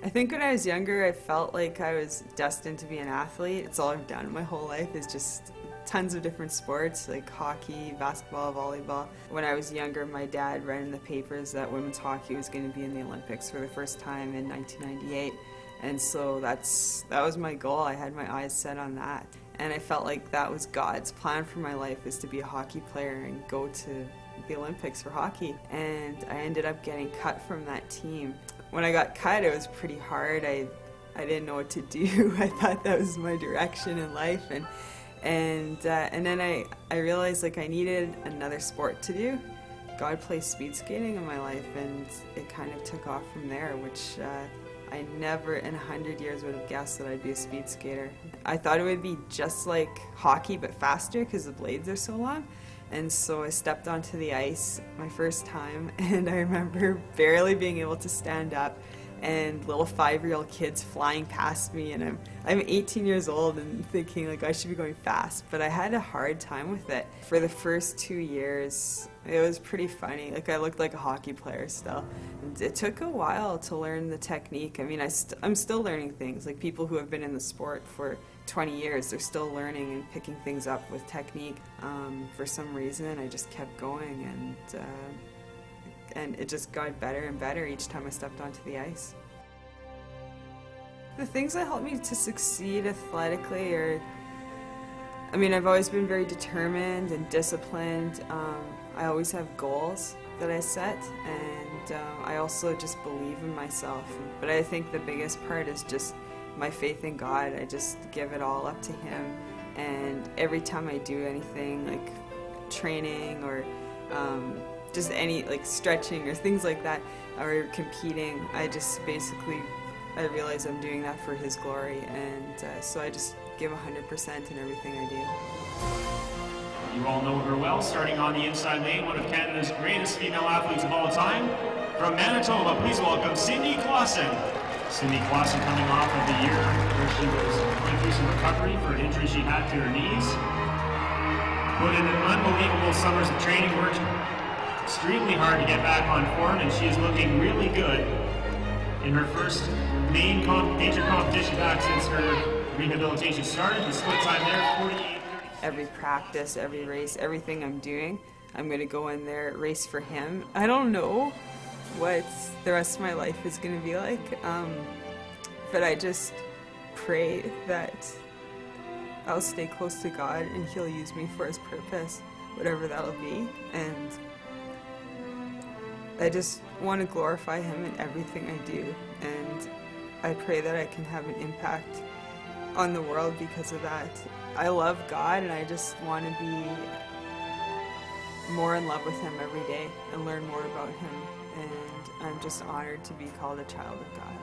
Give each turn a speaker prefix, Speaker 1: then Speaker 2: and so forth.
Speaker 1: I think when I was younger, I felt like I was destined to be an athlete. It's all I've done my whole life is just tons of different sports like hockey, basketball, volleyball. When I was younger, my dad read in the papers that women's hockey was going to be in the Olympics for the first time in 1998. And so that was my goal. I had my eyes set on that. And I felt like that was God's plan for my life, is to be a hockey player and go to the Olympics for hockey. And I ended up getting cut from that team. When I got cut, it was pretty hard. I didn't know what to do. I thought that was my direction in life. And then I realized like I needed another sport to do. God placed speed skating in my life, and it kind of took off from there, which I never in 100 years would have guessed that I'd be a speed skater. I thought it would be just like hockey but faster because the blades are so long. And so I stepped onto the ice my first time, and I remember barely being able to stand up and little 5-year-old kids flying past me, and I'm 18 years old and thinking like I should be going fast, but I had a hard time with it. For the first 2 years, it was pretty funny. Like I looked like a hockey player still. And it took a while to learn the technique. I mean, I'm still learning things. Like people who have been in the sport for 20 years, they're still learning and picking things up with technique. For some reason, I just kept going, and it just got better and better each time I stepped onto the ice. The things that helped me to succeed athletically are, I mean, I've always been very determined and disciplined. I always have goals that I set, and I also just believe in myself. But I think the biggest part is just my faith in God. I just give it all up to Him, and every time I do anything like training or just any like stretching or things like that, or competing, I just basically, I realize I'm doing that for His glory, and so I just give 100% in everything I do.
Speaker 2: You all know her well, starting on the inside lane, one of Canada's greatest female athletes of all time. From Manitoba, please welcome Cindy Klassen. Cindy Klassen coming off of the year where she was going through some recovery for an injury she had to her knees. Put in an unbelievable summers of training, worked extremely hard to get back on form, and she is looking really good in her first major competition back since her rehabilitation started. The split time there, 48.
Speaker 1: Every practice, every race, everything I'm doing, I'm going to go in there, race for Him. I don't know what the rest of my life is going to be like, but I just pray that I'll stay close to God and He'll use me for His purpose, whatever that'll be. And I just want to glorify Him in everything I do, and I pray that I can have an impact on the world because of that. I love God, and I just want to be more in love with Him every day and learn more about Him, and I'm just honored to be called a child of God.